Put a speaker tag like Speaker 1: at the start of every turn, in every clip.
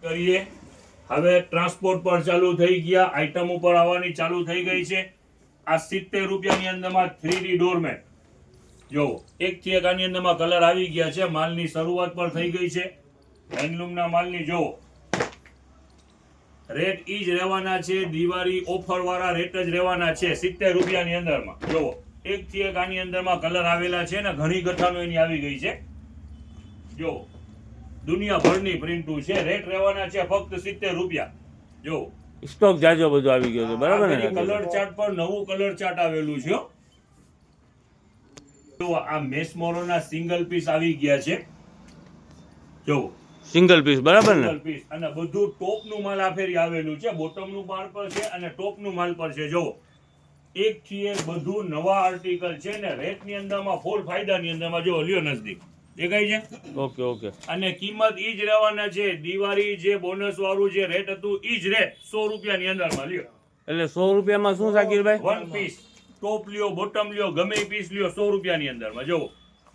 Speaker 1: કરીએ હવે ટ્રાન્સપોર્ટ પર ચાલુ થઈ ગયા, આઈટમ ઉપર આવવાની ચાલુ થઈ ગઈ છે. આ 70 રૂપિયાની અંદરમાં 3D ડોરમેટ જો એકથી એક આની અંદરમાં કલર આવી ગયા છે. માલની શરૂઆત પર થઈ ગઈ છે. હેન્ડલૂમના માલની જો રેટ ઈ જ રહેવાના છે. દિવાળી ઓફર વાળા રેટ જ રહેવાના છે 70 રૂપિયાની અંદરમાં. જો એકથી એક આની અંદરમાં કલર આવેલા છે ને ઘણી ગઠાનો એની આવી ગઈ છે. જો દુનિયાભરની પ્રિન્ટુ છે. રેટ રહેવાના છે ફક્ત 70 રૂપિયા. જો
Speaker 2: સ્ટોક જાજો બધો આવી ગયો છે બરાબર ને?
Speaker 1: કલર ચાર્ટ પર નવું કલર ચાર્ટ આવેલું છે. જો આ મેસમોરોના સિંગલ પીસ આવી ગયા છે. જો
Speaker 2: સિંગલ પીસ બરાબર ને?
Speaker 1: સિંગલ પીસ અને બધું ટોપ નું માલ આ ફેરી આવેલું છે. બોટમ નું માલ પર છે અને ટોપ નું માલ પર છે. જો એક થી એક બધું નવા આર્ટિકલ છે ને રેટ ની અંદરમાં ફૂલ ફાયદા ની અંદરમાં જો લ્યો નજદીક દેખાય છે.
Speaker 2: Okay okay.
Speaker 1: અને કિંમત ઈ જ રહેવાના છે. દિવાળી જે બોનસ વાળું જે રેટ હતું ઈ જ રેટ 100 રૂપિયાની અંદરમાં લ્યો.
Speaker 2: એટલે 100 રૂપિયામાં શું શાકીરભાઈ?
Speaker 1: વન પીસ ટોપ લ્યો બોટમ લ્યો ગમે એ પીસ લ્યો 100 રૂપિયાની અંદરમાં. જો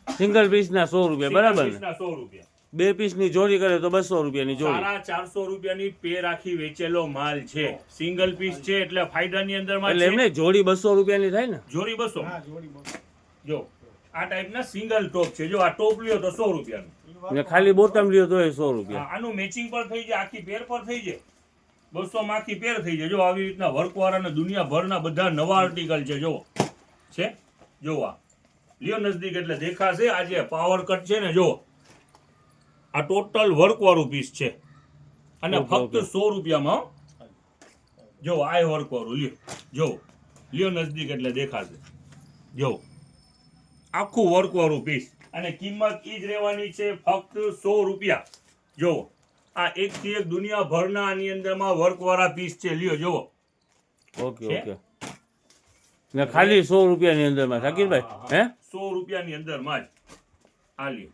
Speaker 2: સિંગલ પીસ ના 100 રૂપિયા બરાબર ને?
Speaker 1: 100 રૂપિયા.
Speaker 2: બે પીસ ની જોડી કરે તો 200 રૂપિયાની જોડી.
Speaker 1: 450 રૂપિયાની પેર આખી વેચેલો માલ છે. સિંગલ પીસ છે એટલે ફાયદાની અંદરમાં
Speaker 2: એટલે એમને જોડી 200 રૂપિયાની થાય ને?
Speaker 1: જોડી 200. જો આ ટાઈપના સિંગલ ટોપ છે. જો આ ટોપ લ્યો તો 100 રૂપિયાનું
Speaker 2: ને ખાલી બોટમ લ્યો તો 100 રૂપિયા.
Speaker 1: આનું મેચિંગ પર થઈ જાય આખી પેર પર થઈ જાય 200 માં આખી પેર થઈ જાય. જો આવી રીતના વર્ક વાળાના દુનિયાભરના બધા નવા આર્ટિકલ છે. જો છે જો આ લ્યો નજદીક એટલે દેખાશે. આ જે પાવર કટ છે ને જો આ ટોટલ વર્ક વાળું પીસ છે અને ફક્ત 100 રૂપિયામાં. જો આ વર્ક વાળું લ્યો. જો લ્યો નજદીક એટલે દેખાશે. જો આખું વર્ક વાળું પીસ અને કિંમત ઈ જ રહેવાની છે ફક્ત 100 રૂપિયા. જો આ એક થી એક દુનિયાભરના આની અંદરમાં વર્ક વાળા પીસ છે. લ્યો જો
Speaker 2: ઓકે ઓકે. ને ખાલી 100 રૂપિયાની અંદરમાં શાકીરભાઈ હે?
Speaker 1: 100 રૂપિયાની અંદરમાં જ આ લ્યો.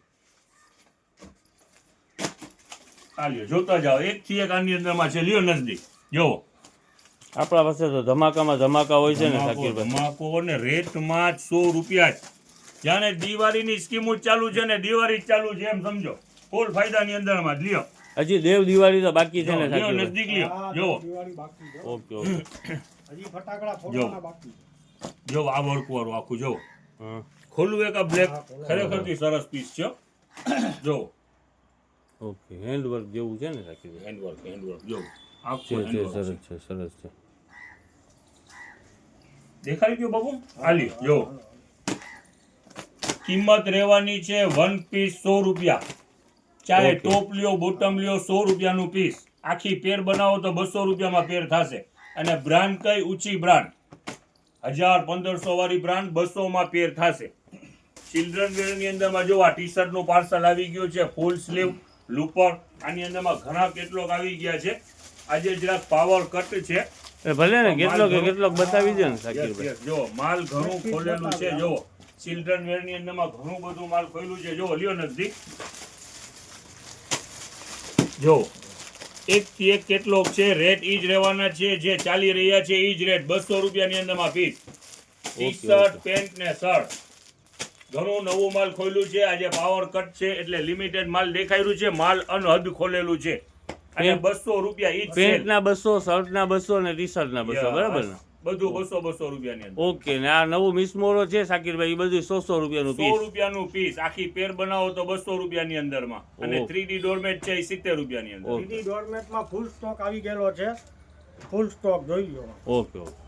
Speaker 1: આ લ્યો જોતા જાઓ એક થી એક આની અંદરમાં છે. લ્યો નજદીક જો
Speaker 2: આપણા પાસે તો ધમાકામાં ધમાકા હોય છે ને શાકીરભાઈ?
Speaker 1: ધમાકો ને રેટમાં 100 રૂપિયા જ. જાણે દિવાળીની સ્કીમો ચાલુ છે ને દિવાળી જ ચાલુ છે એમ સમજો. ફૂલ ફાયદાની અંદરમાં જ લ્યો.
Speaker 2: હજી દેવ દિવાળી તો બાકી છે ને
Speaker 1: લ્યો
Speaker 2: શાકીરભાઈ?
Speaker 1: નજદીક લ્યો જો
Speaker 2: ઓકે ઓકે.
Speaker 3: હજી ફટાકડા ફોડવાના બાકી.
Speaker 1: જો આ વર્ક વાળું આખું જો
Speaker 2: હા
Speaker 1: ખોલું એક આ બ્લેક ખરેખરથી સરસ પીસ છે. જો
Speaker 2: ઓકે. હેન્ડવર્ક જેવું છે ને શાકીરભાઈ?
Speaker 1: હેન્ડવર્ક જો
Speaker 2: છે
Speaker 1: આખું
Speaker 2: છે
Speaker 1: handwork
Speaker 2: સરસ છે સરસ છે.
Speaker 1: દેખાડી ગયો બાબુ? આલી જો કિંમત રહેવાની છે વન પીસ 100 રૂપિયા. ચાહે ટોપ લ્યો બોટમ લ્યો 100 રૂપિયાનું પીસ. આખી પેર બનાવો તો 200 રૂપિયામાં પેર થશે. અને બ્રાન્ડ કઈ ઊંચી બ્રાન્ડ 1000-1500 વાળી બ્રાન્ડ 200 માં પેર થશે. ચિલ્ડ્રન વેર ની અંદરમાં જો આ ટી શર્ટ નું પાર્સલ આવી ગયું છે. ફૂલ સ્લીવ લુપર આની અંદરમાં ઘણા કેટલોક આવી ગયા છે. આજે જરાક પાવર કટ છે.
Speaker 2: ભલે ને કેટલોક બતાવી દે ને શાકીરભાઈ.
Speaker 1: જો માલ ઘણું ખોલેલું છે. જો ચિલ્ડ્રન વેર ની અંદરમાં ઘણું બધું માલ ખોલેલું છે. જો લ્યો નજદીક જો એક થી એક કેટલોક છે. રેટ ઈ જ રહેવાના છે જે ચાલી રહ્યા છે ઈ જ રેટ 200 રૂપિયાની અંદરમાં પીસ. ટી શર્ટ પેન્ટ ને શર્ટ ઘણું નવું માલ ખોલ્યું છે. આજે પાવર કટ છે એટલે લિમિટેડ માલ દેખાયું છે. માલ અનહદ ખોલેલું છે અને 200 રૂપિયા ઈ જ
Speaker 2: પેન્ટ ના 200, શર્ટ ના 200 ને ટી શર્ટ ના 200 બરાબર ને?
Speaker 1: બધું 200 રૂપિયાની અંદર.
Speaker 2: ઓકે. ને આ નવું મિસમોરો છે શાકીરભાઈ એ બધું 100 રૂપિયાનું
Speaker 1: 100
Speaker 2: પીસ.
Speaker 1: રૂપિયાનું પીસ. આખી પેર બનાવો તો 200 રૂપિયાની અંદરમાં. અને 3D ડોરમેટ છે એ 70 રૂપિયાની અંદર.
Speaker 3: 3D ડોરમેટમાં ફૂલ સ્ટોક આવી ગયેલો છે. ફૂલ સ્ટોક જોઈ લો.
Speaker 2: Okay okay.